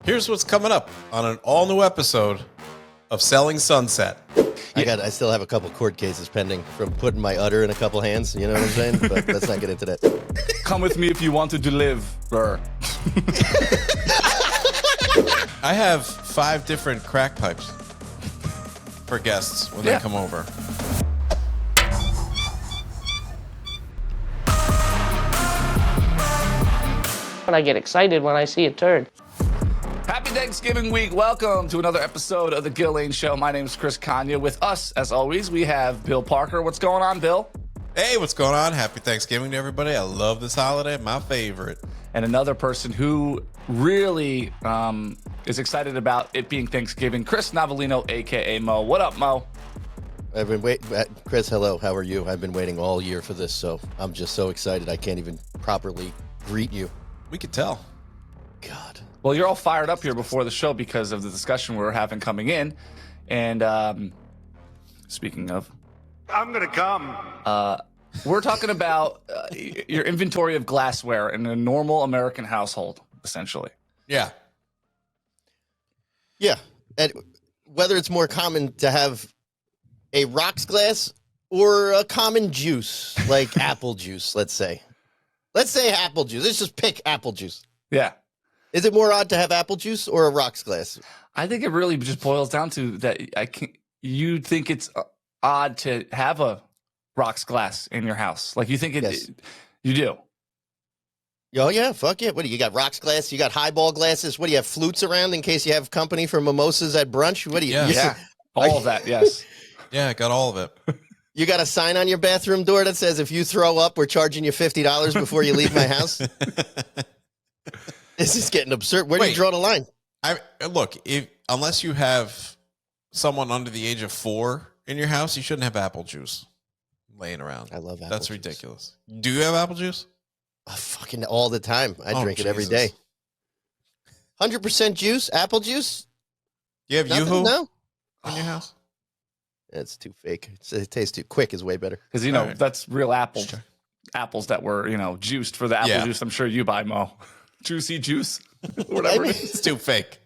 Here's what's coming up on an all-new episode of Selling Sunset. I still have a couple court cases pending from putting my udder in a couple hands. You know what I'm saying? But let's not get into that. Come with me if you wanted to live. I have 5 different crack pipes for guests when they come over. And I get excited when I see a turd. Happy Thanksgiving week. Welcome to another episode of the Gill Lane Show. My name is Chris Kanya. With us, as always, we have Bill Parker. What's going on, Bill? Hey, what's going on? Happy Thanksgiving to everybody. I love this holiday. My favorite. And another person who really is excited about it being Thanksgiving, Chris Navalino, a.k.a. Mo. What up, Mo? I've been waiting. Chris, hello. How are you? I've been waiting all year for this, so I'm just so excited I can't even properly greet you. We could tell. God. Well, you're all fired up here before the show because of the discussion we were having coming in. And speaking of, I'm going to come. we're talking about your inventory of glassware in a normal American household, essentially. Yeah. Yeah. And whether it's more common to have a rocks glass or a common juice, like apple juice, let's say. Let's say apple juice. Let's just pick apple juice. Yeah. Is it more odd to have apple juice or a rocks glass? I think it really just boils down to that. You think it's odd to have a rocks glass in your house. Like you think Yes. You do. Oh, yeah. Fuck yeah. What do you got? Rocks glass? You got highball glasses? What do you have? Flutes around in case you have company for mimosas at brunch? What do you? Yeah. All of that. Yes. Yeah, I got all of it. You got a sign on your bathroom door that says, if you throw up, we're charging you $50 before you leave my house? This is getting absurd. Where do you draw the line? Look, unless you have someone under the age of 4 in your house, you shouldn't have apple juice laying around. I love apple That's juice. ridiculous. Do you have apple juice? Fucking all the time. I drink it every Jesus. day. 100% juice? Apple juice? You have Nothing? Yoo-hoo No? in your house? It's too fake. It tastes too quick is way better. Because, Right. that's real apples. Apples that were, juiced for the apple juice. I'm sure you buy, Mo. Juicy juice. Whatever. I mean, It's too fake.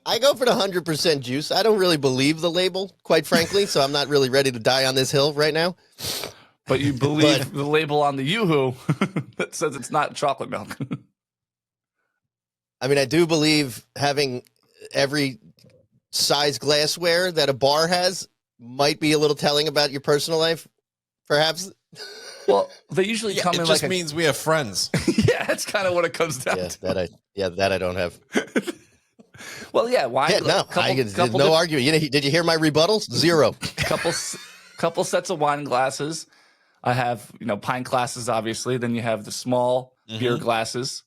I go for the 100% juice. I don't really believe the label, quite frankly, so I'm not really ready to die on this hill right now. But you believe the label on the Yoo-hoo that says it's not chocolate milk. I mean, I do believe having every size glassware that a bar has might be a little telling about your personal life, perhaps. Well, they usually come It in just like means we have friends. yeah, that's kind of what it comes down Yeah, to. that I don't have. Well, yeah, wine. Yeah, no, there's no argument. Did you hear my rebuttals? Zero. couple sets of wine glasses. I have, pint glasses, obviously. Then you have the small beer glasses,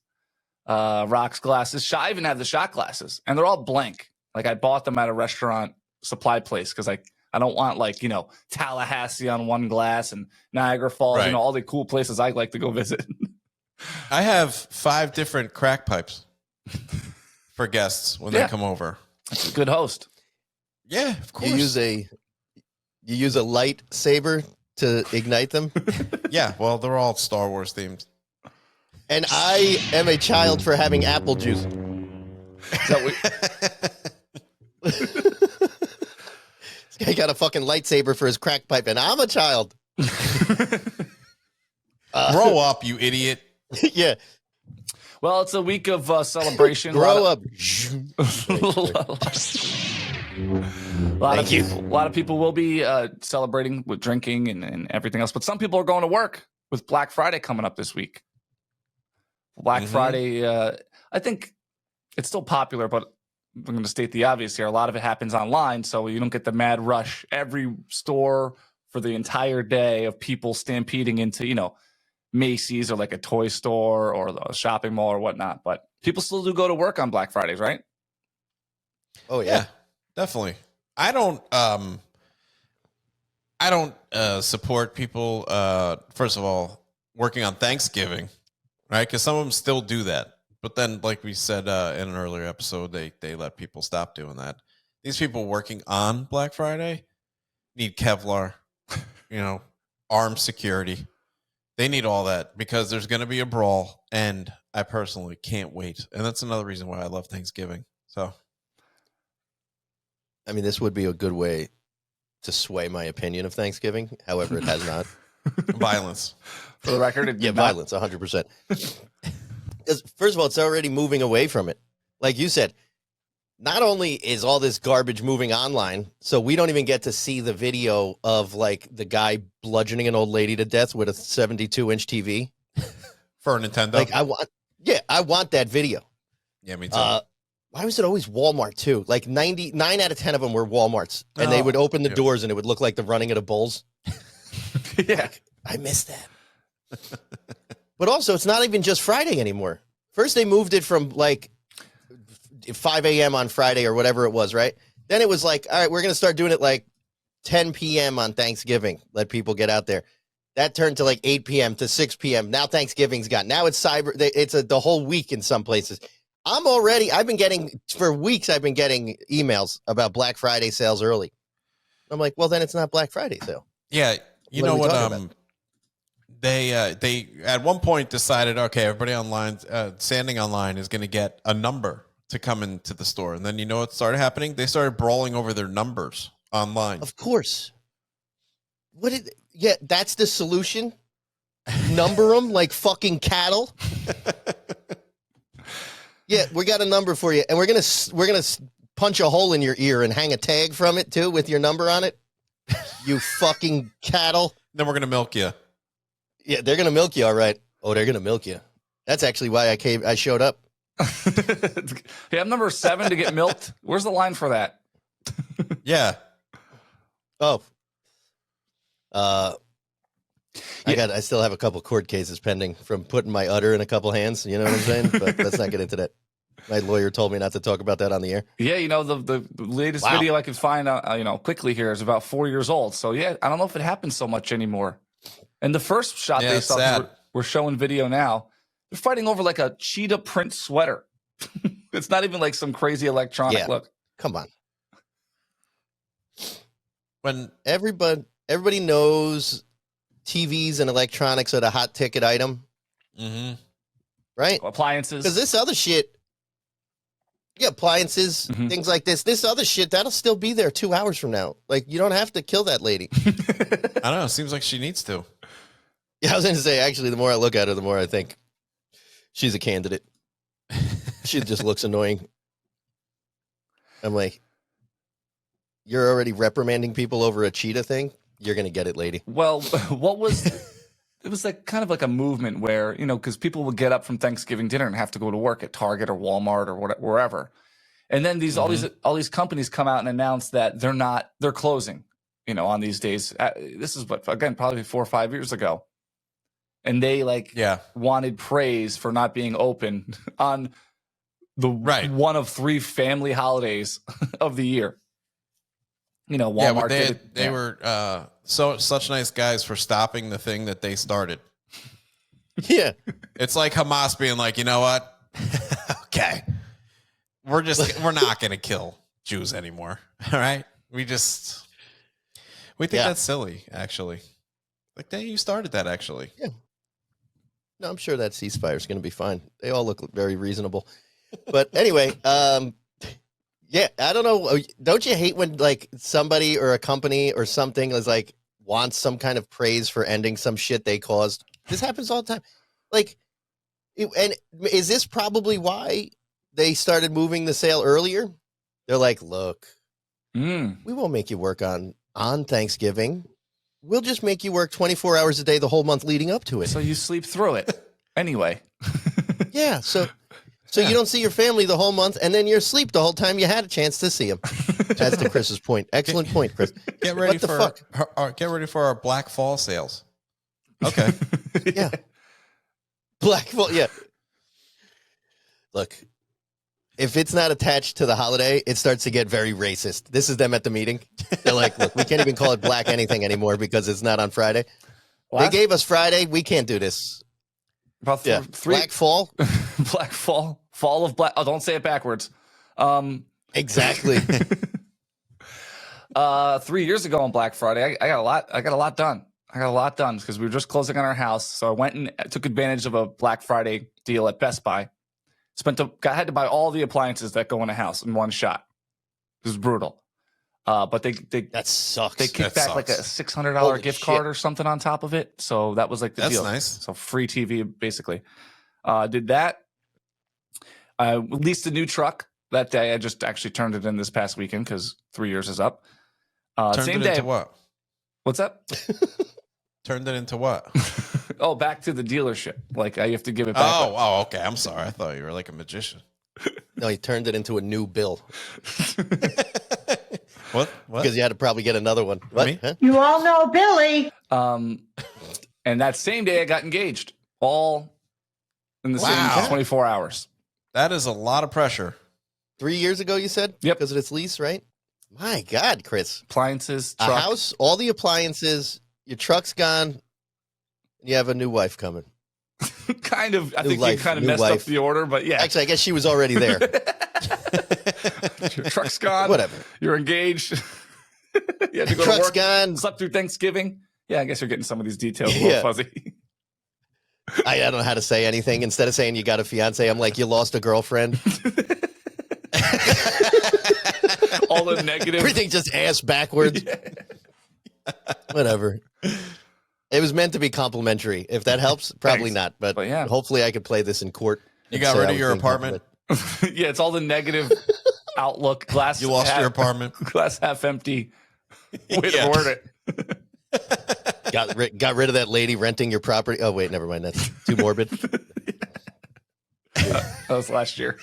rocks glasses. I even have the shot glasses, and they're all blank. Like I bought them at a restaurant supply place because I don't want Tallahassee on one glass and Niagara Falls, Right. all the cool places I like to go visit. I have 5 different crack pipes for guests when they come over. That's a good host. Yeah, of course. You use a lightsaber to ignite them. Yeah, well, they're all Star Wars themed. And I am a child for having apple juice. Is that what, This guy got a fucking lightsaber for his crack pipe, and I'm a child. Grow up, you idiot. Yeah. well, it's a week of celebration. Grow up. A lot of people will be celebrating with drinking and everything else, but some people are going to work with Black Friday coming up this week. Black Friday, I think it's still popular, but I'm going to state the obvious here. A lot of it happens online, so you don't get the mad rush. Every store for the entire day of people stampeding into, Macy's or like a toy store or a shopping mall or whatnot. But people still do go to work on Black Fridays, right? Oh, Yeah, definitely. I don't support people, first of all, working on Thanksgiving, right? Because some of them still do that. But then, like we said in an earlier episode, they let people stop doing that. These people working on Black Friday need Kevlar, armed security. They need all that because there's going to be a brawl, and I personally can't wait. And that's another reason why I love Thanksgiving. So, I mean, this would be a good way to sway my opinion of Thanksgiving. However, it has not. violence. For the record, it Yeah, did not. violence, 100%. Because first of all, it's already moving away from it. Like you said, not only is all this garbage moving online, so we don't even get to see the video of like the guy bludgeoning an old lady to death with a 72-inch TV For a Nintendo. Like I want that video. Yeah, me too. Why was it always Walmart too? Like 9 out of 10 of them were Walmarts, and they would open the doors and it would look like the running of the bulls. Yeah. I miss that. But also, it's not even just Friday anymore. First, they moved it from like 5 a.m. on Friday or whatever it was, right? Then it was like, all right, we're going to start doing it like 10 p.m. on Thanksgiving. Let people get out there. That turned to like 8 p.m. to 6 p.m. Now Thanksgiving's gone. Now it's the whole week in some places. For weeks, I've been getting emails about Black Friday sales early. I'm like, well, then it's not Black Friday sale. Yeah. You know what? They at one point decided, okay, everybody online, standing online is going to get a number to come into the store. And then you know what started happening? They started brawling over their numbers online. Of course. That's the solution. Number them like fucking cattle. Yeah, we got a number for you, and we're gonna punch a hole in your ear and hang a tag from it too with your number on it. You fucking cattle. Then we're gonna milk you. Yeah, they're gonna milk you, all right. Oh, they're gonna milk you. That's actually why I showed up. Hey, I'm number 7 to get milked. Where's the line for that? Yeah. Oh. I still have a couple court cases pending from putting my udder in a couple hands. You know what I'm saying? But let's not get into that. My lawyer told me not to talk about that on the air. Yeah, you know, the latest video I could find, quickly here is about 4 years old. So, yeah, I don't know if it happens so much anymore. And the first shot they saw, we're showing video now, they're fighting over like a cheetah print sweater. It's not even like some crazy electronic look. Come on. When everybody knows TVs and electronics are the hot ticket item. Mm-hmm. Right? Appliances. Because this other shit, appliances, things like this other shit, that'll still be there 2 hours from now. Like, you don't have to kill that lady. I don't know. It seems like she needs to. Yeah, I was going to say, actually, the more I look at her, the more I think she's a candidate. She just looks annoying. I'm like, you're already reprimanding people over a cheetah thing? You're going to get it, lady. Well, it was like kind of like a movement where, because people would get up from Thanksgiving dinner and have to go to work at Target or Walmart or wherever. And then all these companies come out and announce that they're closing, on these days. This is probably 4 or 5 years ago. And they wanted praise for not being open on the one of 3 family holidays of the year. Walmart. Yeah, they were such nice guys for stopping the thing that they started. Yeah, it's like Hamas being like, you know what? Okay, we're not going to kill Jews anymore. All right, we think that's silly. Actually, like you started that. Actually, yeah. No, I'm sure that ceasefire is going to be fine. They all look very reasonable. But anyway, yeah, I don't know. Don't you hate when like somebody or a company or something is like wants some kind of praise for ending some shit they caused? This happens all the time. Like, and is this probably why they started moving the sale earlier? They're like, look, we won't make you work on Thanksgiving. We'll just make you work 24 hours a day the whole month leading up to it. So you sleep through it anyway. Yeah, so you don't see your family the whole month, and then you're asleep the whole time you had a chance to see them. That's to Chris's point. Excellent point, Chris. Get ready get ready for our Black Fall sales. Okay. Yeah. Black Fall, yeah. Look, if it's not attached to the holiday, it starts to get very racist. This is them at the meeting. They're like, look, we can't even call it black anything anymore because it's not on Friday. They gave us Friday. We can't do this. About Black Fall? Black Fall. Fall of Black. Oh, don't say it backwards. Exactly. 3 years ago on Black Friday, I got a lot done. I got a lot done because we were just closing on our house. So I went and took advantage of a Black Friday deal at Best Buy. Had to buy all the appliances that go in a house in one shot. It was brutal. But they That sucks. They kicked That back like a sucks. $600 Holy gift shit. card or something on top of it. So that was like the That's deal. nice. So free TV basically. Did that. I leased a new truck that day. I just actually turned it in this past weekend because 3 years is up. Turned Same it day. into what? What's that? Turned it into what? Oh, back to the dealership. Like I have to give it back. Oh, okay. I'm sorry. I thought you were like a magician. No, he turned it into a new bill What? because you had to probably get another one. What? Me? Huh? You all know Billy. And that same day I got engaged. All in the Wow. same 24 hours. That is a lot of pressure. 3 years ago, you said? Yep. Because of its lease, right? My God, Chris. Appliances, A truck. house, all the appliances, your truck's gone, you have a new wife coming. Kind of. I New think you life, kind of new messed up wife. the order, but yeah. Actually, I guess she was already there. Your truck's gone. Whatever. You're engaged. You had to go to Truck's work. gone. Slept through Thanksgiving. Yeah, I guess you're getting some of these details a little Yeah. fuzzy. I don't know how to say anything. Instead of saying you got a fiance, I'm like, you lost a girlfriend. All the negative. Everything just ass backwards. Whatever. It was meant to be complimentary. If that helps, probably Thanks. not. But yeah. hopefully I could play this in court. You and got say rid I of was your being apartment. complimented. Yeah, it's all the negative outlook. Glass. You lost half, your apartment. Glass half empty. Way Yeah. to word it. Got rid of that lady renting your property. Oh, wait, never mind. That's too morbid. That was last year.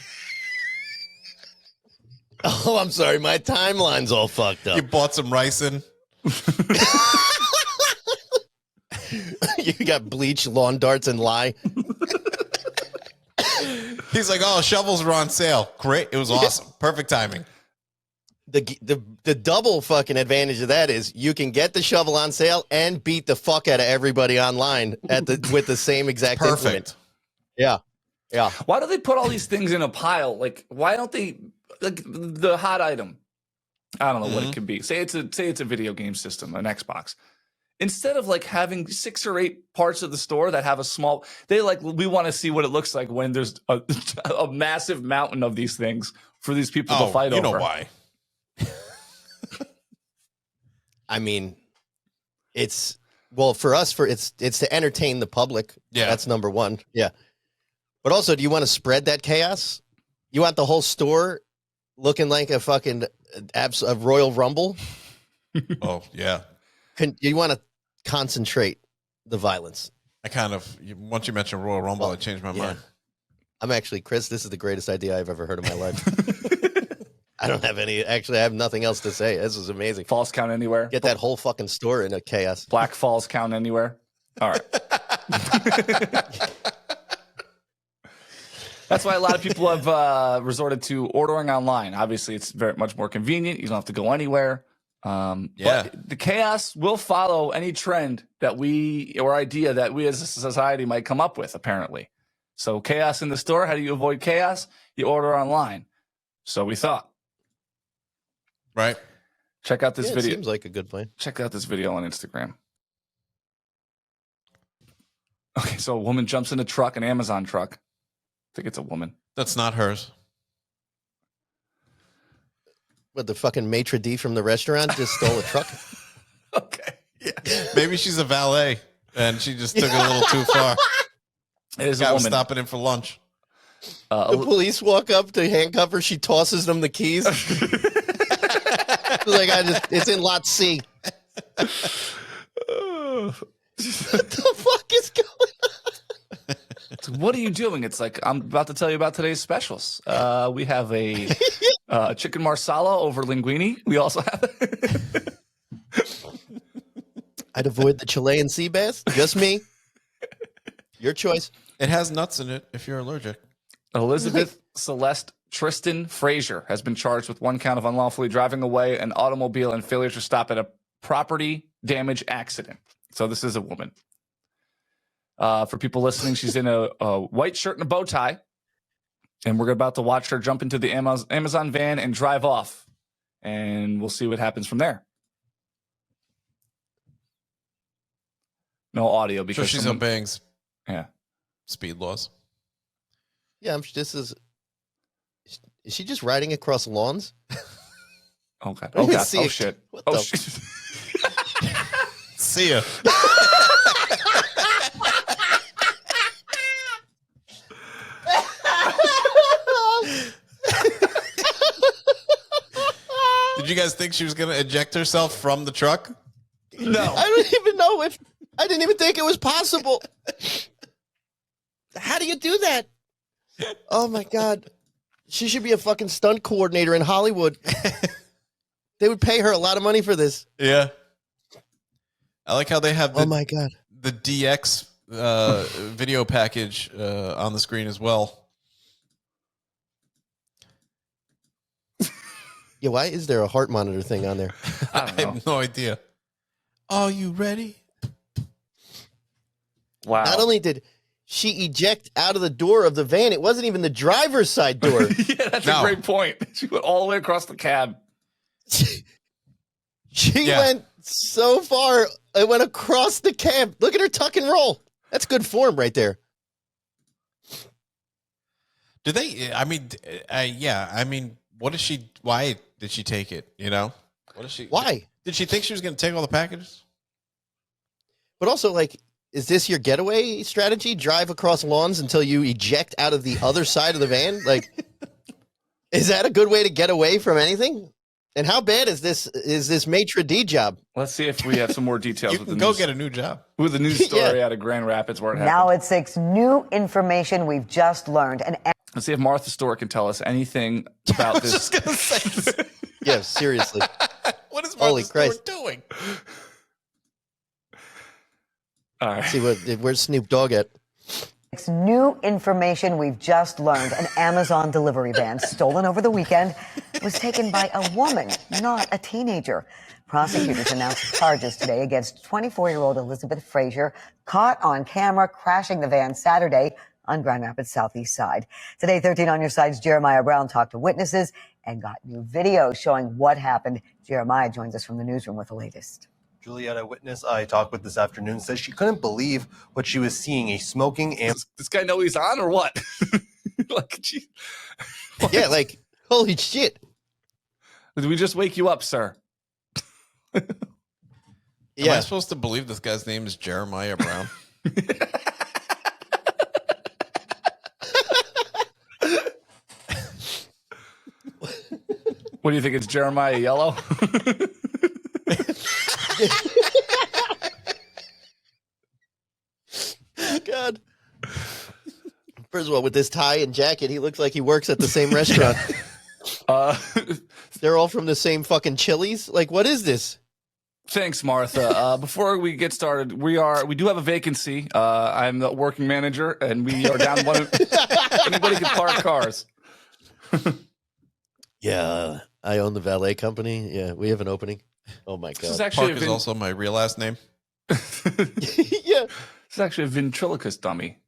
Oh, I'm sorry. My timeline's all fucked You up. bought some rice in. You got bleach, lawn darts, and lye. He's like, oh, shovels were on sale. Great. It was awesome. Perfect timing. The double fucking advantage of that is you can get the shovel on sale and beat the fuck out of everybody online with the same exact implement. Perfect. Yeah. Yeah. Why do they put all these things in a pile? Like, why don't they like the hot item? I don't know what it could be. Say it's a video game system, an Xbox. Instead of like having 6 or 8 parts of the store that have a small, we want to see what it looks like when there's a massive mountain of these things for these people to fight you over. know why. I mean, for us, it's to entertain the public. Yeah. That's number one. Yeah. But also, do you want to spread that chaos? You want the whole store looking like a fucking a Royal Rumble? Oh, yeah. You want to concentrate the violence. Once you mentioned Royal Rumble, Well, I changed my yeah. mind. I'm actually, Chris, this is the greatest idea I've ever heard in my life. I don't have I have nothing else to say. This is amazing. Falls count anywhere. Get that whole fucking store in a chaos. Black Falls count anywhere. All right. That's why a lot of people have resorted to ordering online. Obviously, it's very much more convenient. You don't have to go anywhere. Yeah. But the chaos will follow any trend or idea that we as a society might come up with, apparently. So chaos in the store. How do you avoid chaos? You order online. So we thought. Right? Check out this It video. seems like a good plan. Check out this video on Instagram. Okay, so a woman jumps in a truck, an Amazon truck. I think it's a woman. That's not hers. What, the fucking maitre d' from the restaurant just stole a truck? Okay. Yeah. Maybe she's a valet and she just took it a little too far. It is a Guy was woman. stopping in for lunch. The police walk up to handcuff her. She tosses them the keys. Like, it's in lot C. What the fuck is going on? What are you doing? It's like, I'm about to tell you about today's specials. We have a chicken marsala over linguine. We also have I'd avoid the Chilean sea bass. Just me. Your choice. It has nuts in it if you're allergic. Elizabeth Celeste Tristan Frazier has been charged with 1 count of unlawfully driving away an automobile and failure to stop at a property damage accident. So this is a woman. For people listening, she's in a white shirt and a bow tie. And we're about to watch her jump into the Amazon van and drive off. And we'll see what happens from there. No audio Sure, because she's someone- obeying Yeah. speed laws. Yeah, this is she just riding across lawns? Oh god. Let Oh me god. see Oh it. shit. What Oh the- shit. See ya. Did you guys think she was going to eject herself from the truck? No. I don't even know if I didn't even think it was possible. How do you do that? Oh my god. She should be a fucking stunt coordinator in Hollywood. They would pay her a lot of money for this. Yeah. I like how they have Oh my god. the DX video package on the screen as well. Yeah, why is there a heart monitor thing on there? I I don't know. have no idea. Are you ready? Wow. Not only did she eject out of the door of the van, it wasn't even the driver's side door. Yeah, that's No. a great point. She went all the way across the cab. She Yeah. went so far, it went across the cab. Look at her tuck and roll. That's good form right there. Did they? I mean, yeah. I mean, what is she? Why did she take it? You know, what is she? Why? Did she think she was going to take all the packages? But also, like, is this your getaway strategy? Drive across lawns until you eject out of the other side of the van? Like, is that a good way to get away from anything? And how bad is this maitre d' job? Let's see if we have some more details You with can the go news, get a new job. with the news story out of Grand Rapids where it happened. Now at 6, new information we've just learned. Let's see if Martha Stewart can tell us anything about this. Just gonna say, Yeah, seriously. what is Holy Martha Christ. Stewart doing? All right. See where's Snoop Dogg at? New information we've just learned. An Amazon delivery van stolen over the weekend was taken by a woman, not a teenager. Prosecutors announced charges today against 24-year-old Elizabeth Frazier, caught on camera crashing the van Saturday on Grand Rapids Southeast Side. Today, 13 on your side's Jeremiah Brown talked to witnesses and got new video showing what happened. Jeremiah joins us from the newsroom with the latest. Juliet, a witness I talked with this afternoon, says she couldn't believe what she was seeing, a smoking This guy know he's on or what? Like, gee, Yeah, like, holy shit. did we just wake you up, sir? Am Yeah. I supposed to believe this guy's name is Jeremiah Brown? What do you think? It's Jeremiah Yellow? God. First of all, with this tie and jacket, he looks like he works at the same restaurant. They're all from the same fucking Chili's. Like, what is this? Thanks, Martha. Before we get started, we do have a vacancy. I'm the working manager, and we are down one. Anybody can park cars. Yeah, I own the valet company. Yeah, we have an opening. Oh my This is god. actually Park is also my real last name. Yeah. This is actually a ventriloquist dummy.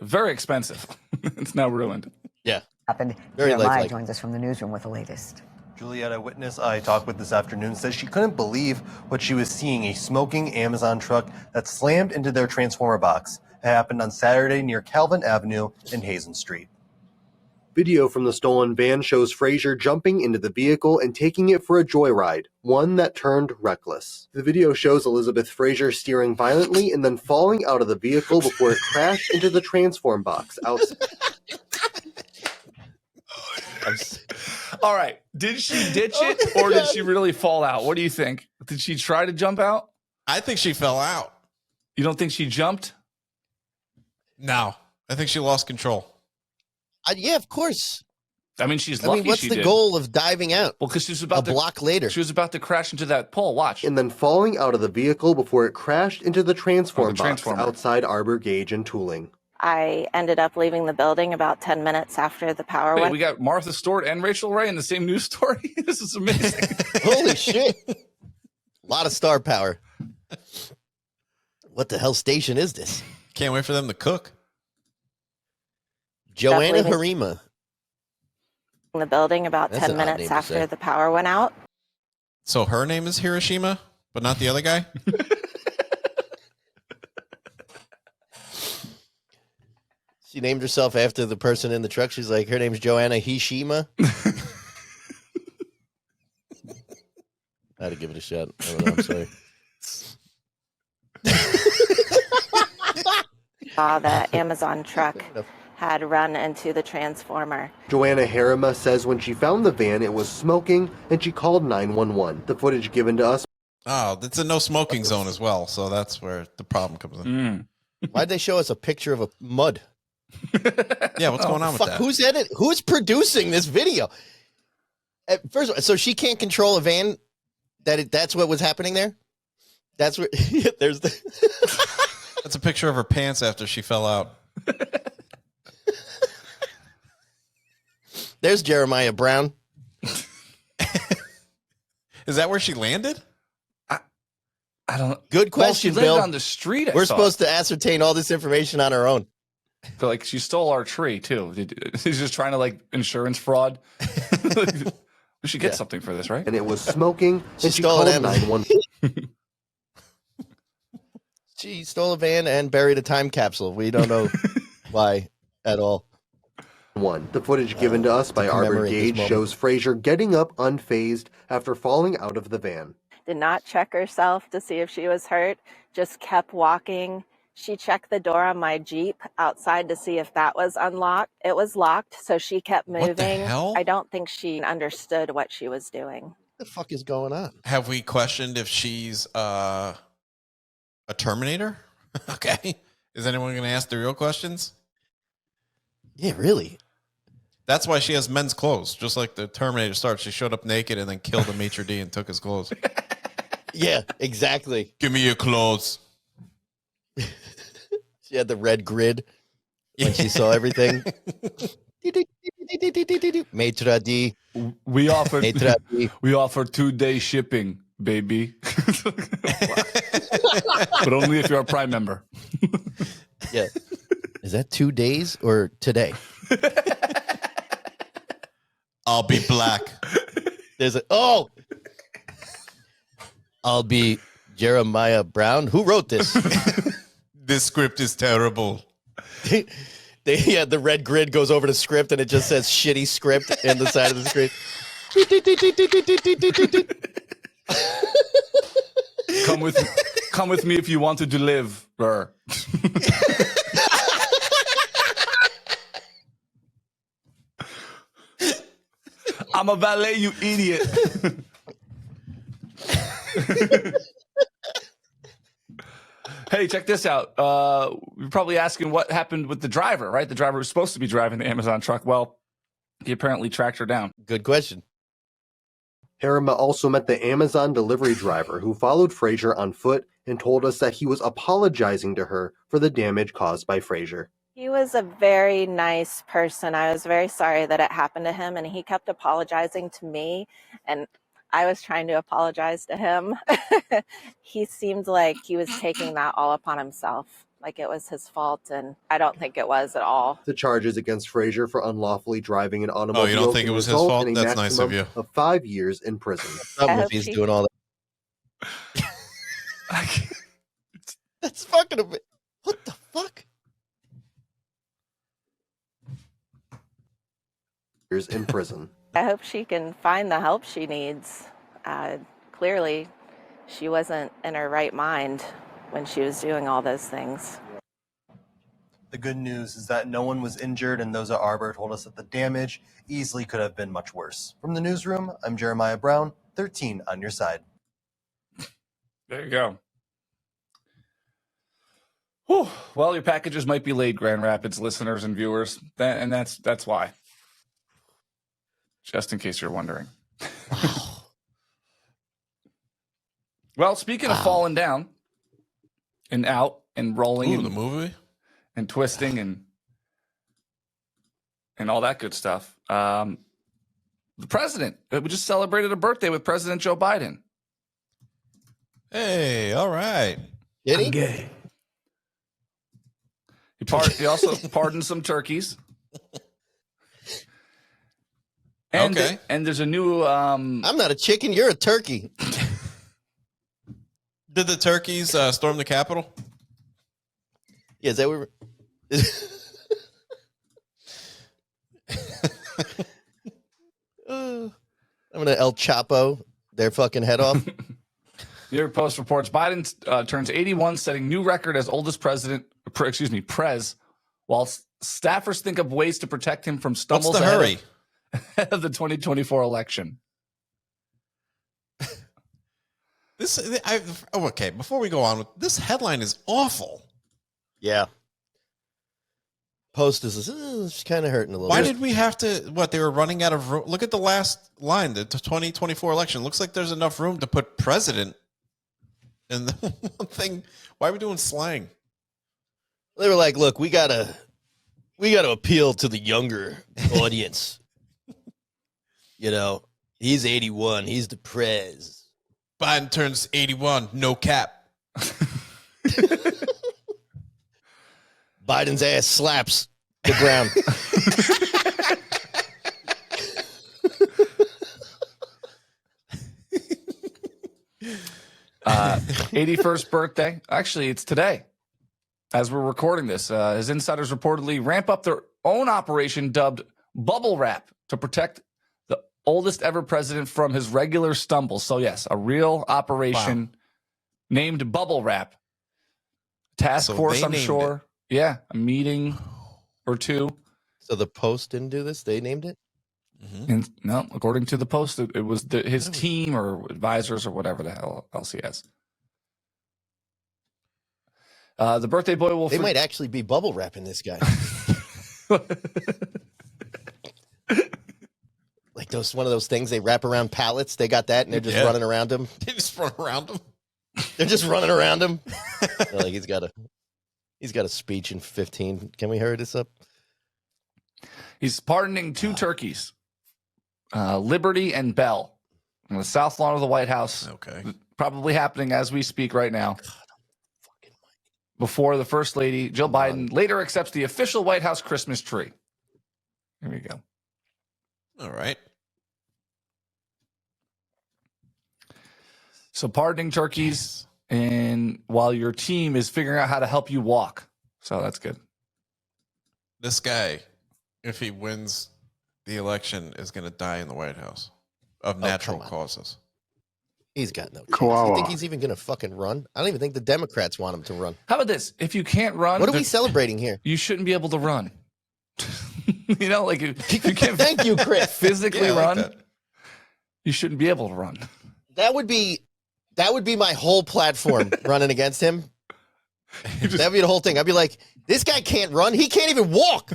Very expensive. It's now ruined. Yeah. Happened. Very Jeremiah lifelike. joins us from the newsroom with the latest. Juliet, a witness I talked with this afternoon, says she couldn't believe what she was seeing, a smoking Amazon truck that slammed into their transformer box. It happened on Saturday near Calvin Avenue and Hazen Street. Video from the stolen van shows Frazier jumping into the vehicle and taking it for a joyride, one that turned reckless. The video shows Elizabeth Frazier steering violently and then falling out of the vehicle before it crashed into the transform box outside. All right. Did she ditch it, or did she really fall out? What do you think? Did she try to jump out? I think she fell out. You don't think she jumped? No, I think she lost control. Yeah, of course. I mean, she's I lucky mean, what's she the did. goal of diving out Well, because she was a about to block later? She was about to crash into that pole. Watch. And then falling out of the vehicle before it crashed into the transform box transformer. outside Arbor Gauge and Tooling. I ended up leaving the building about 10 minutes after the power Wait, went. we got Martha Stewart and Rachel Ray in the same news story. This is amazing. Holy shit. A lot of star power. What the hell station is this? Can't wait for them to cook. Joanna Definitely. Harima. The building about That's 10 an odd minutes name to say. after the power went out. So her name is Hiroshima, but not the other guy. She named herself after the person in the truck. She's like, her name's Joanna Hishima. I had to give it a shot. I don't know. I'm sorry. Saw the Amazon truck had run into the transformer. Joanna Harima says when she found the van, it was smoking, and she called 911. The footage given to us. Oh, it's a no smoking zone as well, so that's where the problem comes in. Why'd they show us a picture of a mud? Yeah, what's going on with that? Who's producing this video? First of all, so she can't control a van. That's what was happening there. That's where there's the. That's a picture of her pants after she fell out. There's Jeremiah Brown. Is that where she landed? I don't. Good question, well, she landed Bill. on the street. We're supposed to ascertain all this information on our own. So, like, she stole our tree too. She's just trying to like insurance fraud. We should get something for this, right? And it was smoking, She and she stole called an Amazon. 911. She stole a van and buried a time capsule. We don't know why at all. The footage given to us by Arbor commemorate this Gage moment. shows Frazier getting up unfazed after falling out of the van. Did not check herself to see if she was hurt, just kept walking. She checked the door on my Jeep outside to see if that was unlocked. It was locked, so she kept moving. What the hell? I don't think she understood what she was doing. What the fuck is going on? Have we questioned if she's a Terminator? Okay. Is anyone going to ask the real questions? Yeah, really. That's why she has men's clothes. Just like the Terminator starts, she showed up naked and then killed the maitre d' and took his clothes. Yeah, exactly. Give me your clothes. She had the red grid when she saw everything. Maitre d'. We offer Maitre d'. we offer 2-day shipping, baby, but only if you're a Prime member. Yeah. Is that 2 days or today? I'll be black. There's I'll be Jeremiah Brown. Who wrote this? This script is terrible. The red grid goes over the script and it just says shitty script in the side of the screen. Come with me if you wanted to live. I'm a valet, you idiot. Hey, check this out. You're probably asking what happened with the driver, right? The driver was supposed to be driving the Amazon truck. Well, he apparently tracked her down. Good question. Harima also met the Amazon delivery driver who followed Frazier on foot and told us that he was apologizing to her for the damage caused by Frazier. He was a very nice person. I was very sorry that it happened to him, and he kept apologizing to me, and I was trying to apologize to him. He seemed like he was taking that all upon himself, like it was his fault, and I don't think it was at all. The charges against Frazier for unlawfully driving an automobile. Oh, you don't think it was his result fault? in a That's nice of maximum you. Of 5 years in prison. Something if he's doing all that. That's fucking a bit. What the fuck? Years in prison. I hope she can find the help she needs. Clearly, she wasn't in her right mind when she was doing all those things. The good news is that no one was injured, and those at Arbor told us that the damage easily could have been much worse. From the newsroom, I'm Jeremiah Brown, 13 on your side. There you go. Whew. Well, your packages might be late, Grand Rapids listeners and viewers, and that's why. Just in case you're wondering. Wow. Well, speaking of falling down and out and rolling Ooh, and the movie? and twisting and all that good stuff. The president, we just celebrated a birthday with President Joe Biden. Hey, all right. Did he? I'm gay. He also pardoned some turkeys. And, Okay. And there's a new... I'm not a chicken. You're a turkey. Did the turkeys storm the Capitol? Yeah, is that what I'm gonna El Chapo their fucking head off. New York Post reports Biden turns 81, setting new record as oldest prez, while staffers think of ways to protect him from stumbles What's the hurry? ahead of the 2024 election. Okay, before we go on, this headline is awful. Yeah. Post is kind of hurting a little Why bit. did we have to, they were running out of room? Look at the last line, the 2024 election. Looks like there's enough room to put president in the one thing. Why are we doing slang? They were like, look, we gotta appeal to the younger audience. You know, he's 81. He's the prez. Biden turns 81. No cap. Biden's ass slaps the ground. 81st birthday. Actually, it's today. As we're recording this, his insiders reportedly ramp up their own operation dubbed Bubble Wrap to protect the oldest ever president from his regular stumbles. So, yes, a real operation named Bubble Wrap. Task force, I'm sure. Yeah, a meeting or two. So the Post didn't do this? They named it? Mm-hmm. And no, according to the Post, it was his team or advisors or whatever the hell else he has. The birthday boy will. They might actually be bubble wrapping this guy. Like one of those things they wrap around pallets. They got that, and they're just running around him. They just run around him. They're just running around him. Like he's got a speech in 15. Can we hurry this up? He's pardoning two turkeys, Liberty and Bell, on the south lawn of the White House. Okay, probably happening as we speak right now. Before the First Lady, Jill Biden, later accepts the official White House Christmas tree. Here we go. All right. So pardoning turkeys, and while your team is figuring out how to help you walk. So that's good. This guy, if he wins the election, is going to die in the White House of natural causes. He's got no chance. You think he's even going to fucking run? I don't even think the Democrats want him to run. How about this? If you can't run, what are we celebrating here? You shouldn't be able to run. You know, like if you can't Thank you, Chris. physically run, you shouldn't be able to run. That would be my whole platform running against him. That'd be the whole thing. I'd be like, this guy can't run. He can't even walk.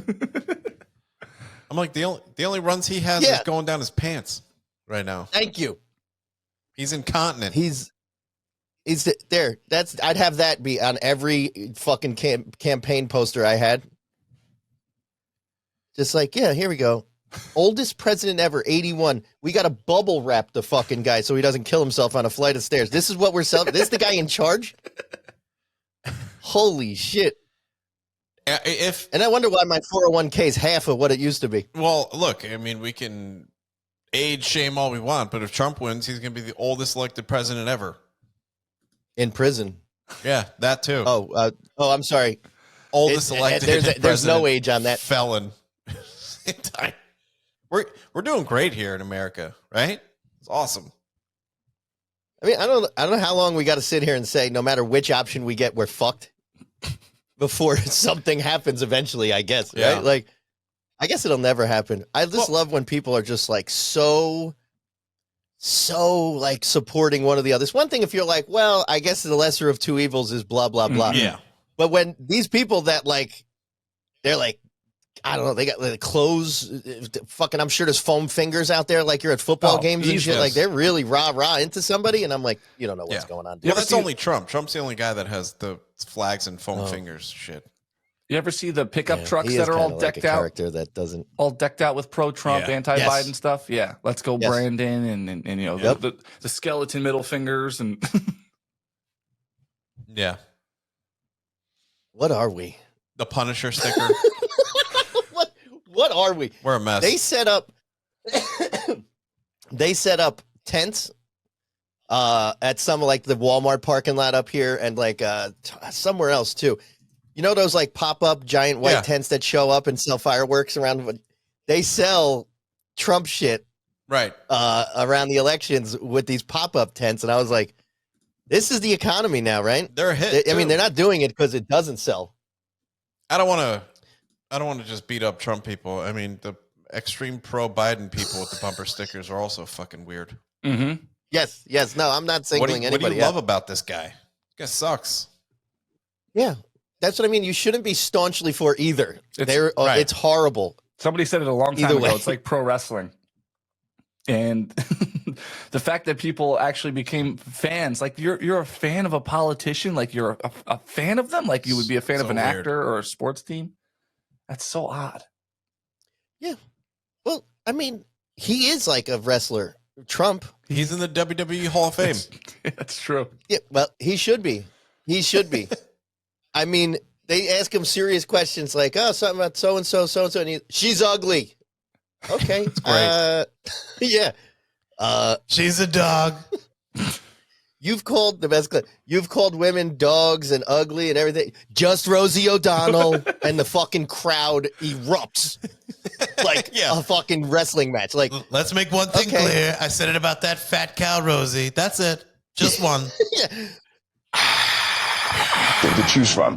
I'm like, the only runs he has is going down his pants right now. Thank you. He's incontinent. He's there. I'd have that be on every fucking campaign poster I had. Just like, yeah, here we go. Oldest president ever, 81. We got to bubble wrap the fucking guy so he doesn't kill himself on a flight of stairs. This is what we're selling. This is the guy in charge? Holy shit. And I wonder why my 401k is half of what it used to be. Well, look, I mean, we can age shame all we want, but if Trump wins, he's going to be the oldest elected president ever. In prison. Yeah, that too. Oh, I'm sorry. Oldest elected there's no age on that. Felon. We're doing great here in America, right? It's awesome. I mean, I don't know how long we got to sit here and say no matter which option we get, we're fucked before something happens eventually, I guess, right? Yeah. Like, I guess it'll never happen. I just love when people are just like so like supporting one of the others. One thing if you're like, well, I guess the lesser of two evils is blah, blah, blah. Yeah. But when these people that like, they're like, I don't know, they got like clothes, fucking, I'm sure there's foam fingers out there like you're at football games and shit. Like they're really rah into somebody. And I'm like, you don't know what's going on. Well, that's only Trump. Trump's the only guy that has the flags and foam fingers shit. You ever see the pickup trucks that are all decked out? Character that doesn't all decked out with pro-Trump, anti-Biden stuff. Yeah, let's go, Brandon, and you know the skeleton middle fingers and yeah. What are we? The Punisher sticker. What are we? We're a mess. They set up tents at some like the Walmart parking lot up here and like somewhere else too. You know those like pop-up giant white tents that show up and sell fireworks around? they sell Trump shit Right. around the elections with these pop-up tents, and I was like, this is the economy now, right? They're a hit. I mean, too. they're not doing it because it doesn't sell. I don't want to just beat up Trump people. I mean, the extreme pro-Biden people with the bumper stickers are also fucking weird. Mm-hmm. Yes. No, I'm not What singling do anybody you love out. about this guy? This guy sucks. Yeah, that's what I mean. You shouldn't be staunchly for either. It's- It's horrible. Somebody said it a long time Either ago. way. It's like pro wrestling. And the fact that people actually became fans, like you're a fan of a politician, like you're a fan of them, like you would be a fan So of an weird. actor or a sports team. That's so odd. Yeah. Well, I mean, he is like a wrestler. Trump. He's in the WWE Hall of Fame. That's true. Yeah, well, he should be. He should be. I mean, they ask him serious questions like, oh, something about so-and-so, and she's ugly. Okay. great. Yeah. She's a dog. You've called the best clip. You've called women dogs and ugly and everything. Just Rosie O'Donnell, and the fucking crowd erupts like Yeah. a fucking wrestling match. Like, Let's make one thing Okay. clear. I said it about that fat cow Rosie. That's it. Just one. yeah. To choose from.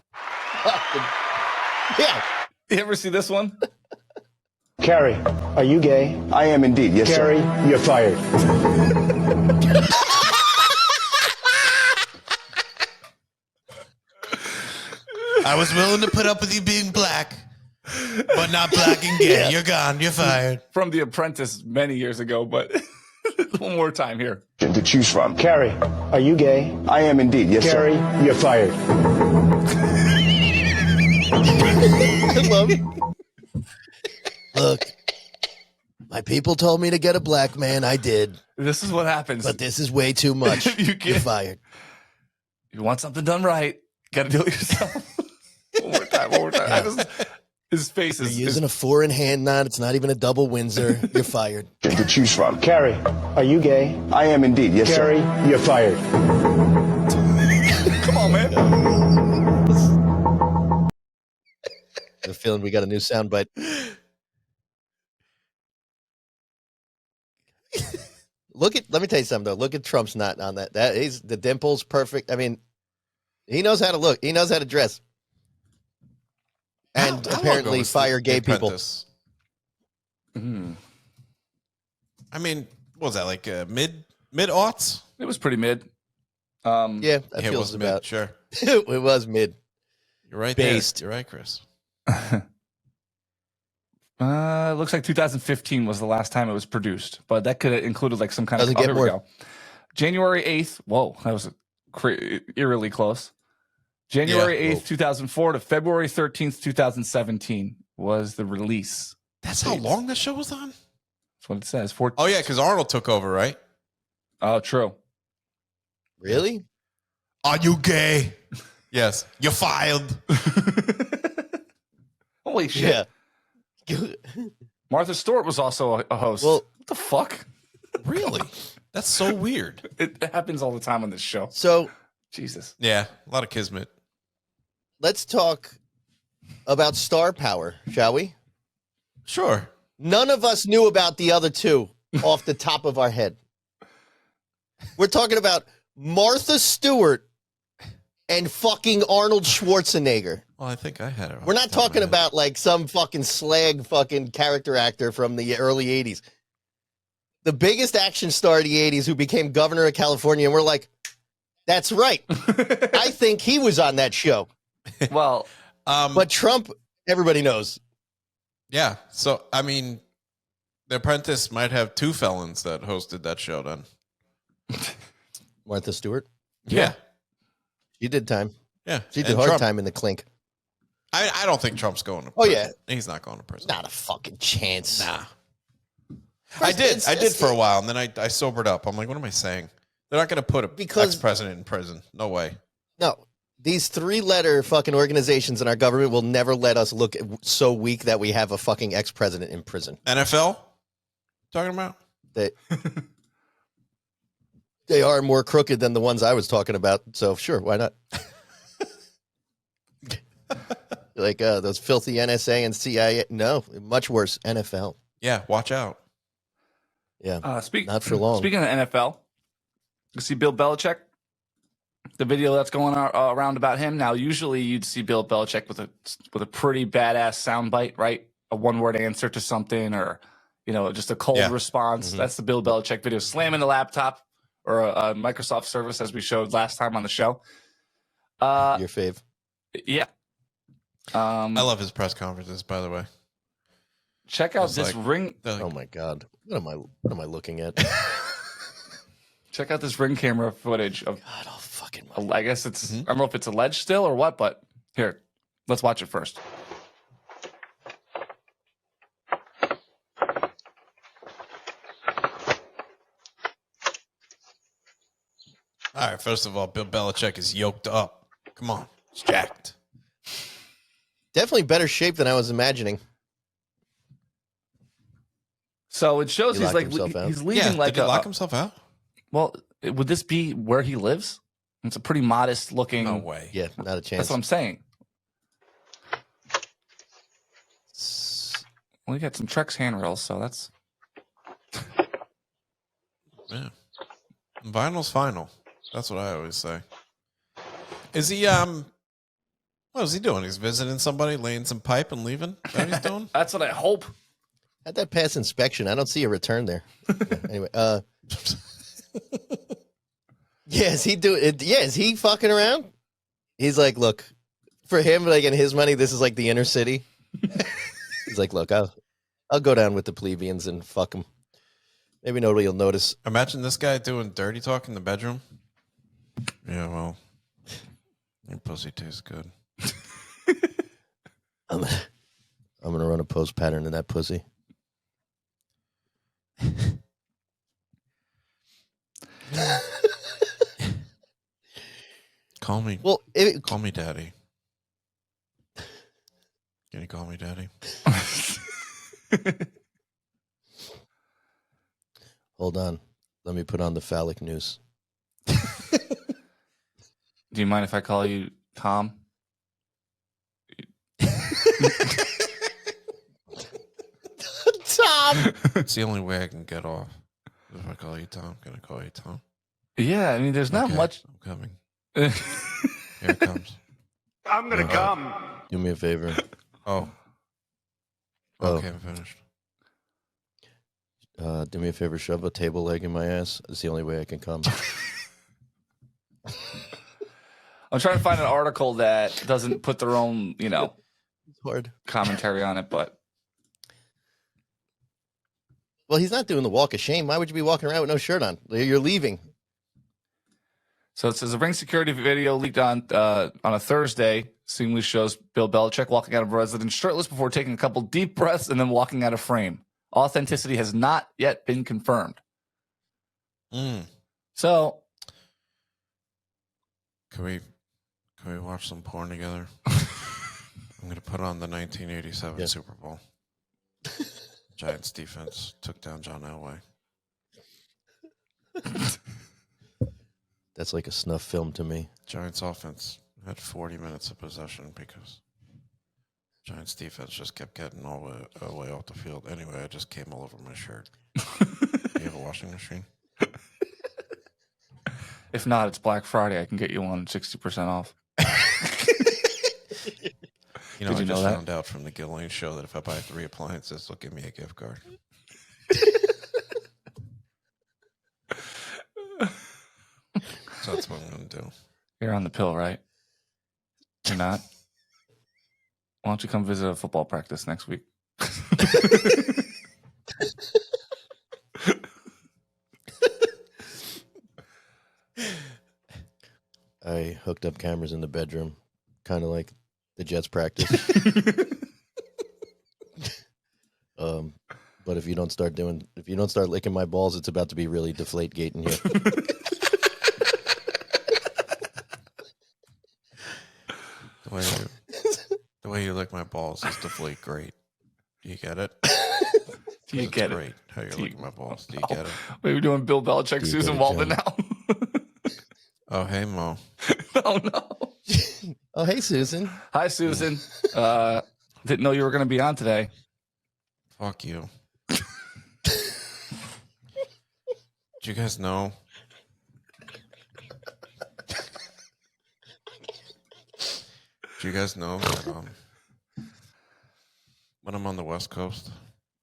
Yeah. You ever see this one? Carrie, are you gay? I am indeed, yes, Carrie, sir. You're fired. I was willing to put up with you being black, but not black and gay. Yeah. You're gone. You're fired. From The Apprentice many years ago, but one more time here. To choose from. Carrie, are you gay? I am indeed, yes, Carrie, sir. You're fired. I love it. Look, my people told me to get a black man. I did, This is what happens. but this is way too much. You You're can't- fired. You want something done right, got to do it yourself. One more time. His face You're is using a four in hand knot. It's not even a double Windsor. You're fired. To choose from. Carrie, are you gay? I am indeed, yes, Carrie, sir. You're fired. Come on, man. I have a feeling we got a new soundbite. Let me tell you something though. Look at Trump's not on that. That is the dimples perfect. I mean, he knows how to look. He knows how to dress. And How long ago apparently was fire The gay people. Apprentice? I mean, what was that, like mid-aughts? It was pretty mid. Yeah, that Yeah, it feels was about. mid, sure. It was mid. You're right Based. there. You're right, Chris. It looks like 2015 was the last time it was produced, but that could have included like some kind Doesn't of. Oh, get here we more. go. January 8th. Whoa, that was eerily close. January Yeah, 8th, 2004 to February 13th, 2017 was the release. That's how long this show was on? That's what it says. Oh, yeah, because Arnold took over, right? Oh, true. Really? Are you gay? Yes. You're fired. Holy shit. Yeah. Martha Stewart was also a host. Well- what the fuck? Really? That's so weird. It happens all the time on this show. So Jesus. Yeah, a lot of kismet. let's talk about star power, shall we? Sure. None of us knew about the other two off the top of our head. We're talking about Martha Stewart and fucking Arnold Schwarzenegger. Well, I think I had it. We're not talking about like some fucking slag fucking character actor from the early 80s. The biggest action star of the 80s who became governor of California. And we're like, that's right. I think he was on that show. Well, But Trump, everybody knows. yeah. So, I mean, The Apprentice might have two felons that hosted that show then. Martha Stewart. Yeah. She did time. Yeah. She did And hard Trump. time in the clink. I don't think Trump's going to Oh, prison. He's not going to prison. Not a fucking chance. Nah. First, I did for a while, and then I sobered up. I'm like, what am I saying? They're not going to put a Because- ex-president in prison. No way. No. These three-letter fucking organizations in our government will never let us look so weak that we have a fucking ex-president in prison. NFL? Talking about? They are more crooked than the ones I was talking about. So sure, why not? Like those filthy NSA and CIA. No, much worse, NFL. Yeah, watch out. Yeah, Not for long. Speaking of NFL, you see Bill Belichick, the video that's going around about him. Now, usually you'd see Bill Belichick with a pretty badass soundbite, right? A one-word answer to something, or just a cold response. Mm-hmm. That's the Bill Belichick video. Slamming the laptop or a Microsoft service, as we showed last time on the show. Your fave. Yeah. I love his press conferences, by the way. Check out this ring. Oh my God, what am I looking at? Check out this ring camera footage of. God, oh fucking. I guess it's. I don't know if it's alleged still or what, but here, let's watch it first. All right, first of all, Bill Belichick is yoked up. Come on, he's jacked. Definitely better shape than I was imagining. So it shows He he's locked himself out? he's leaving like did he lock himself out? Well, would this be where he lives? It's a pretty modest looking. No way. Yeah, not a chance. That's what I'm saying. Well, we got some Trex handrails, so that's. Yeah. Vinyl's final. That's what I always say. Is he what is he doing? He's visiting somebody, laying some pipe and leaving? Is that what he's doing? That's what I hope. Had that pass inspection. I don't see a return there. Anyway, is he fucking around? He's like, look, for him, like in his money, this is like the inner city. He's like, look, I'll go down with the plebeians and fuck them. Maybe nobody will notice. Imagine this guy doing dirty talk in the bedroom. Yeah, well, your pussy tastes good. I'm gonna run a post pattern in that pussy. Call me. Well, call me daddy. Can you call me daddy? Hold on. Let me put on the phallic news. Do you mind if I call you Tom? Tom! It's the only way I can get off. If I call you Tom, can I call you Tom? Yeah, I mean, there's not much. I'm coming. Here it comes. I'm going to come. Do me a favor. Oh. Okay, I'm finished. Do me a favor, shove a table leg in my ass. It's the only way I can come. I'm trying to find an article that doesn't put their own, It's hard. commentary on it, but Well, he's not doing the walk of shame. Why would you be walking around with no shirt on? You're leaving. so it says a ring security video leaked on a Thursday seemingly shows Bill Belichick walking out of a residence shirtless before taking a couple deep breaths and then walking out of frame. Authenticity has not yet been confirmed. So, Can we watch some porn together? I'm going to put on the 1987 Super Bowl. Giants defense took down John Elway. That's like a snuff film to me. Giants offense had 40 minutes of possession because Giants defense just kept getting all the way off the field. Anyway, I just came all over my shirt. Do you have a washing machine? if not, it's Black Friday. I can get you one 60% off. You know, Did you I just know that? found out from the Gill show that if I buy 3 appliances, they'll give me a gift card. So that's what I'm going to do. You're on the pill, right? You're not? Why don't you come visit a football practice next week? I hooked up cameras in the bedroom, kind of like the Jets practice. But if you don't start licking my balls, it's about to be really deflate gate in here. The way you lick my balls is deflate great. Do you get it? Do you get great it? how you're licking my balls. Do you get it? Wait, we're doing Bill Belichick, Susan Waltman now. Oh, hey, Mo. Oh, no. Oh, hey, Susan. Hi, Susan. Didn't know you were going to be on today. Fuck you. Do you guys know? Do you guys know that when I'm on the West Coast,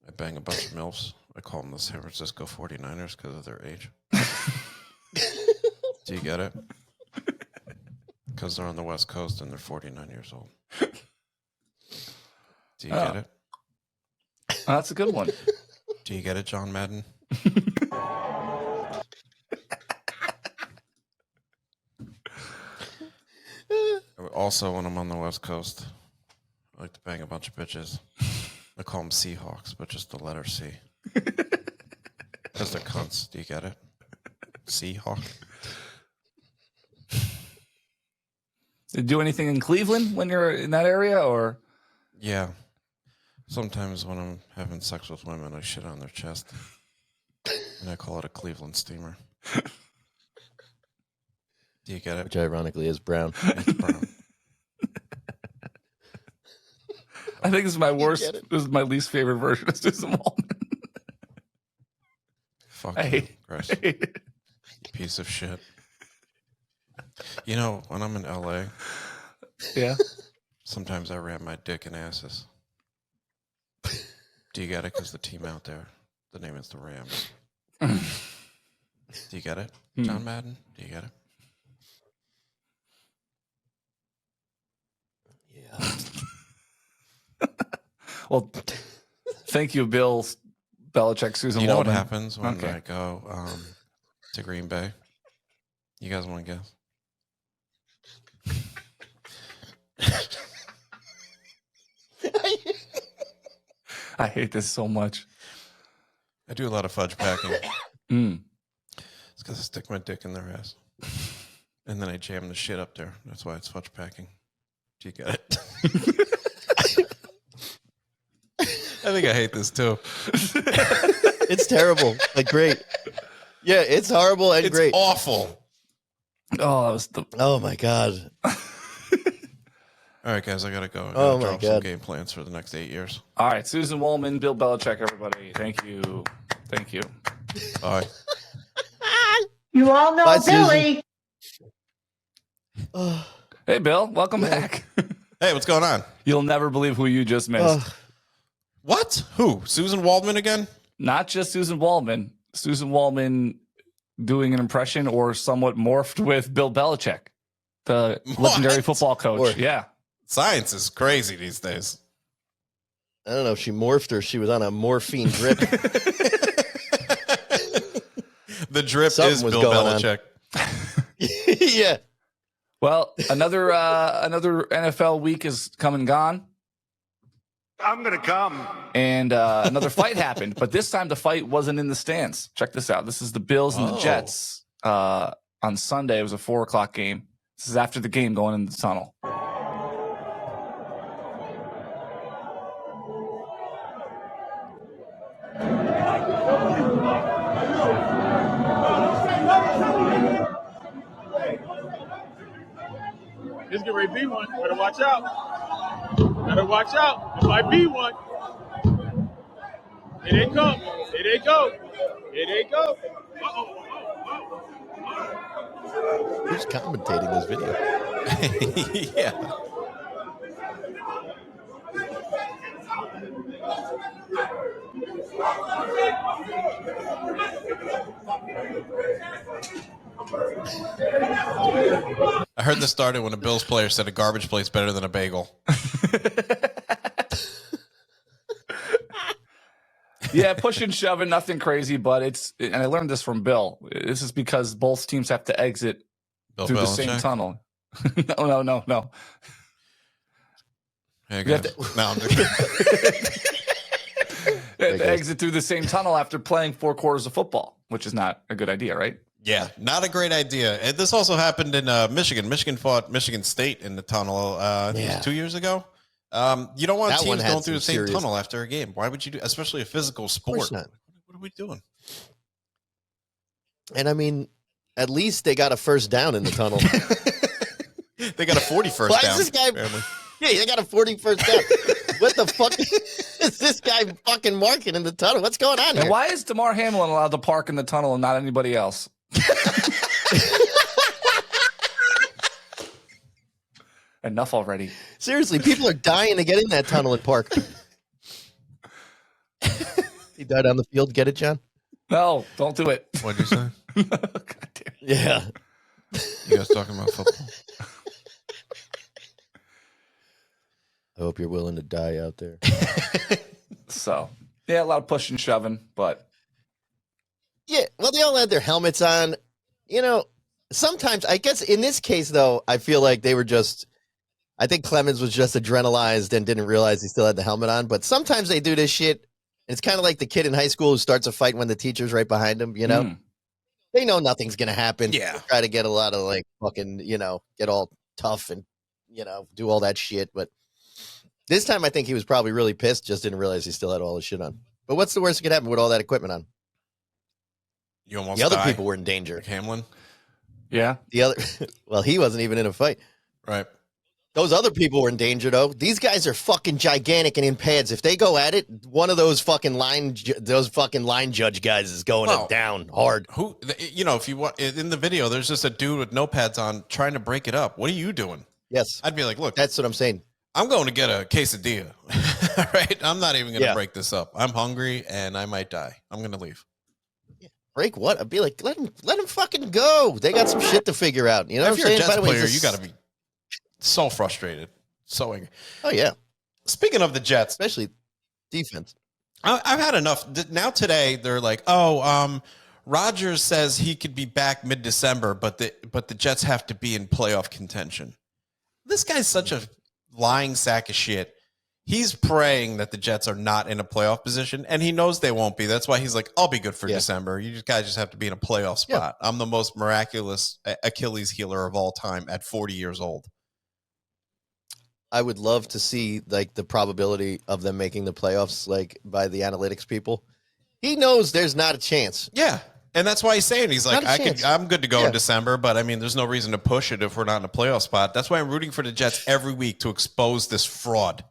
I bang a bunch of MILFs. I call them the San Francisco 49ers because of their age. Do you get it? Because they're on the West Coast and they're 49 years old. Do you get it? That's a good one. Do you get it, John Madden? Also, when I'm on the West Coast, I like to bang a bunch of bitches. I call them Seahawks, but just the letter C. Because they're cunts. Do you get it? Seahawk. Did you do anything in Cleveland when you're in that area, or? Yeah. Sometimes when I'm having sex with women, I shit on their chest. And I call it a Cleveland steamer. Do you get it? Which ironically is brown. It's brown. I think this is my worst. This is my least favorite version of Susan Waldman. Fuck I you, hate Chris. it. Piece of shit. You know, when I'm in LA, Yeah. sometimes I ram my dick in asses. Do you get it? Because the team out there, the name is the Rams. Do you get it? John Madden? Do you get it? Yeah. Well, thank you, Bill Belichick, Susan You know what Waldman. happens when Okay. I go to Green Bay? You guys want to guess? I hate this so much. I do a lot of fudge packing. Mm. It's because I stick my dick in their ass. And then I jam the shit up there. That's why it's fudge packing. Do you get it? I think I hate this too. It's terrible. Like, great. Yeah, it's horrible and It's great. awful. Oh, that was the. Oh, my God. All right, guys, I got to go. I Oh, gotta my drop some God. game plans for the next 8 years. All right, Susan Waldman, Bill Belichick, everybody. Thank you. Thank you. Bye. You all know Bye, Susan. Billy. Ugh. Hey, Bill, welcome back. Hey, what's going on? You'll never believe who you just missed. Ugh. What? Who? Susan Waldman again? Not just Susan Waldman. Susan Waldman doing an impression or somewhat morphed with Bill Belichick, the legendary What? football coach. Or- Yeah. Science is crazy these days. I don't know if she morphed or she was on a morphine drip. The drip Something is was Bill going on. Belichick. Yeah. Well, another NFL week is come and gone, I'm gonna come. and another fight happened. But this time the fight wasn't in the stands. Check this out. This is the Bills and the Oh. Jets on Sunday. It was a 4:00 game. This is after the game, going in the tunnel. This get ready to be one. Better watch out. Better watch out. It might be one. Here they come. Here they go. Here they go. Uh-oh. Who's commentating this video? Yeah. I heard this started when a Bills player said a garbage plate's better than a bagel. Yeah, push and shoving, nothing crazy, but and I learned this from Bill. This is because both teams have to exit Bill through the Belichick? same tunnel. No. Hey, You have guys. No, I'm just- They have to exit through the same tunnel after playing 4 quarters of football, which is not a good idea, right? yeah, not a great idea. And this also happened in Michigan. Michigan fought Michigan State in the tunnel I think it was 2 years ago. You don't want That one teams had going through the some same serious- tunnel after a game. Why would you do, especially a physical Of sport? course not. What are we doing? And I mean, at least they got a first down in the tunnel. They got a 41st Why down. is this guy? apparently. Yeah, they got a 41st down. What the fuck is this guy fucking marking in the tunnel? What's going on And here? why is DeMar Hamlin allowed to park in the tunnel and not anybody else? Enough already. Seriously, people are dying to get in that tunnel and park. He died on the field. Get it, John? No, don't do it. What'd you say? God damn. Yeah. You guys talking about football? I hope you're willing to die out there. So, yeah, a lot of pushing and shoving, but Yeah, well, they all had their helmets on. You know, sometimes, I guess in this case, though, I feel like they were just, I think Clemens was just adrenalized and didn't realize he still had the helmet on. But sometimes they do this shit. And it's kind of like the kid in high school who starts a fight when the teacher's right behind him, you know? They know nothing's going to happen. Yeah. They try to get a lot of, like, fucking, get all tough and, do all that shit. But this time, I think he was probably really pissed, just didn't realize he still had all his shit on. But what's the worst that could happen with all that equipment on? You almost The other die, people were in danger. like Hamlin. yeah. The other, well, he wasn't even in a fight. Right. Those other people were in danger, though. These guys are fucking gigantic and in pads. If they go at it, one of those fucking line judge guys is going down hard. Who, if you want in the video, there's just a dude with no pads on trying to break it up. What are you doing? Yes, I'd be like, look, that's what I'm saying. I'm going to get a quesadilla. Right? I'm not even going to Yeah. break this up. I'm hungry and I might die. I'm going to leave. Break what? I'd be like, let him fucking go. They got some shit to figure out. You know If what I'm you're a saying? Jets By the way, player, this- you got to be so frustrated, so angry. Oh yeah, Speaking of the Jets, especially defense. I've had enough. Now today, they're like, Rodgers says he could be back mid-December, but the Jets have to be in playoff contention. This guy's such a lying sack of shit. He's praying that the Jets are not in a playoff position, and he knows they won't be. That's why he's like, I'll be good for December. You guys just have to be in a playoff spot. Yeah. I'm the most miraculous Achilles healer of all time at 40 years old. I would love to see like the probability of them making the playoffs, like by the analytics people. He knows there's not a chance. Yeah. And that's why he's saying, he's like, I'm good to go in December, but I mean, there's no reason to push it if we're not in a playoff spot. That's why I'm rooting for the Jets every week to expose this fraud.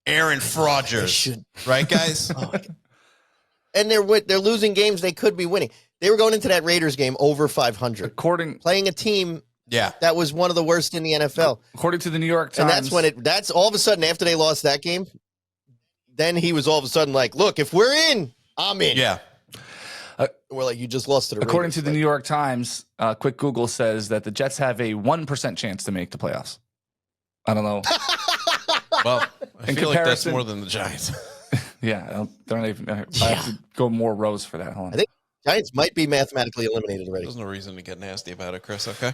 Aaron Rodgers. Right, guys? And they're losing games they could be winning. They were going into that Raiders game over 500. Playing a team that was one of the worst in the NFL. According to the New York Times. And that's when that's all of a sudden after they lost that game, then he was all of a sudden like, look, if we're in, I'm in. Yeah. We're like, you just lost to the According Raiders. to the New York Times, quick Google says that the Jets have a 1% chance to make the playoffs. I don't know. Well, I feel like that's more than the Giants. Yeah, they're not even. I have to go more rows for that. Hold on. I think Giants might be mathematically eliminated already. There's no reason to get nasty about it, Chris. Okay.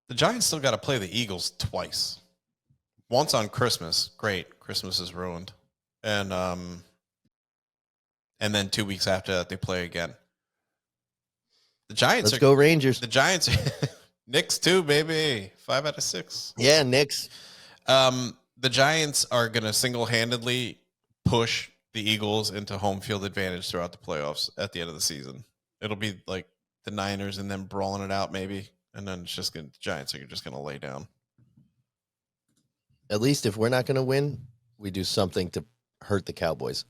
The Giants still got to play the Eagles twice. Once on Christmas, great. Christmas is ruined, and then 2 weeks after that they play again. The Giants. Let's go Rangers. The Giants. Knicks too, baby. 5 out of 6. Yeah, Knicks. The Giants are going to single-handedly push the Eagles into home field advantage throughout the playoffs at the end of the season. It'll be like the Niners and then brawling it out maybe, and then it's just the Giants are just going to lay down. At least if we're not going to win, we do something to hurt the Cowboys.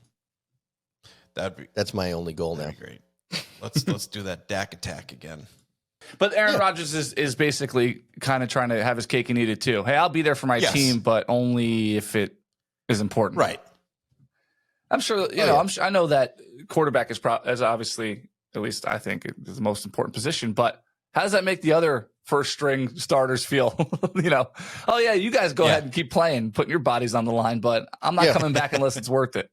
That's my only goal now. Great. Let's do that Dak attack again. But Aaron Rodgers is basically kind of trying to have his cake and eat it too. Hey, I'll be there for my team, but only if it is important. Right. I'm sure, I know that quarterback is obviously, at least I think, is the most important position. But how does that make the other first string starters feel? Oh, yeah, you guys go ahead and keep playing, putting your bodies on the line, but I'm not coming back unless it's worth it.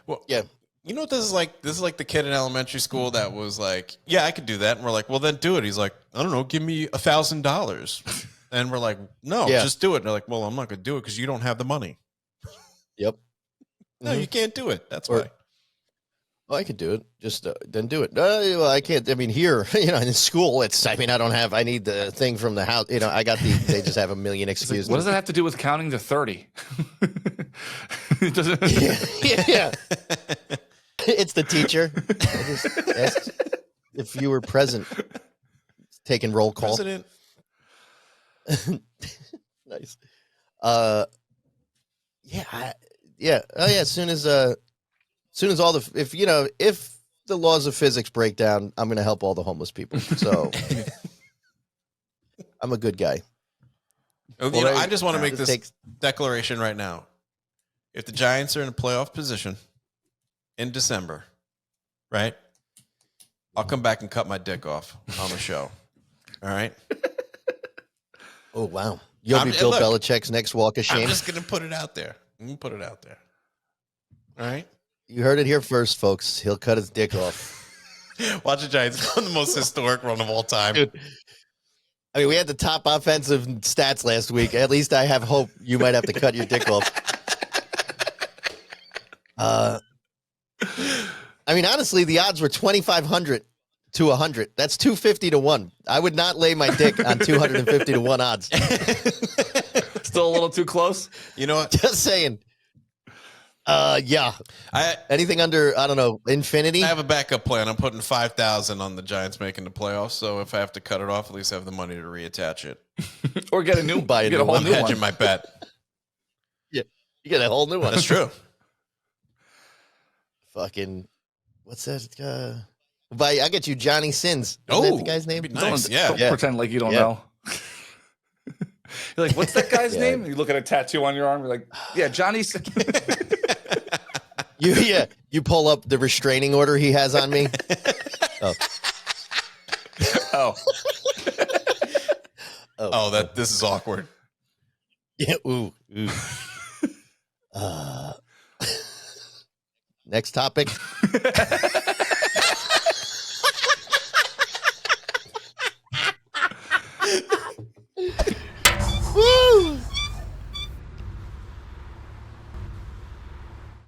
Well, yeah. You know what this is like? This is like the kid in elementary school that was like, yeah, I could do that. And we're like, well, then do it. He's like, I don't know, give me $1,000. And we're like, no, just do it. And they're like, well, I'm not going to do it because you don't have the money. Yep. No, you can't do it. That's why. Oh, I could do it. Just then do it. Well, I can't. I mean, here, in school, I need the thing from the house. I got they just have a million excuses. What does that have to do with counting to 30? Yeah. It's the teacher. I just asked if you were present, taking roll call. President. Nice. Yeah. Oh yeah. As soon as all the if the laws of physics break down, I'm going to help all the homeless people. So I'm a good guy. I just want to make this declaration right now. If the Giants are in a playoff position in December, right? I'll come back and cut my dick off on the show. All right. Oh wow. You'll be Bill Belichick's next walk of shame. I'm just going to put it out there. All right. You heard it here first, folks. He'll cut his dick off. Watch the Giants go on the most historic run of all time. Dude. I mean, we had the top offensive stats last week. At least I have hope you might have to cut your dick off. I mean, honestly, the odds were 2,500 to 100. That's 250 to 1. I would not lay my dick on 250 to 1 odds. Still a little too close? You know what? Just saying. Yeah. Anything under, I don't know, infinity? I have a backup plan. I'm putting 5,000 on the Giants making the playoffs. So if I have to cut it off, at least I have the money to reattach it. Or get a new, buy a get a whole new one. Hedging my bet. Yeah, you get a whole new one. That's true. Fucking, what's that? I get you Johnny Sins. Isn't that the guy's name? Nice. Don't pretend like you don't know. You're like, what's that guy's name? And you look at a tattoo on your arm. You're like, yeah, Johnny Sins. You pull up the restraining order he has on me. This is awkward. Yeah. Ooh. Next topic.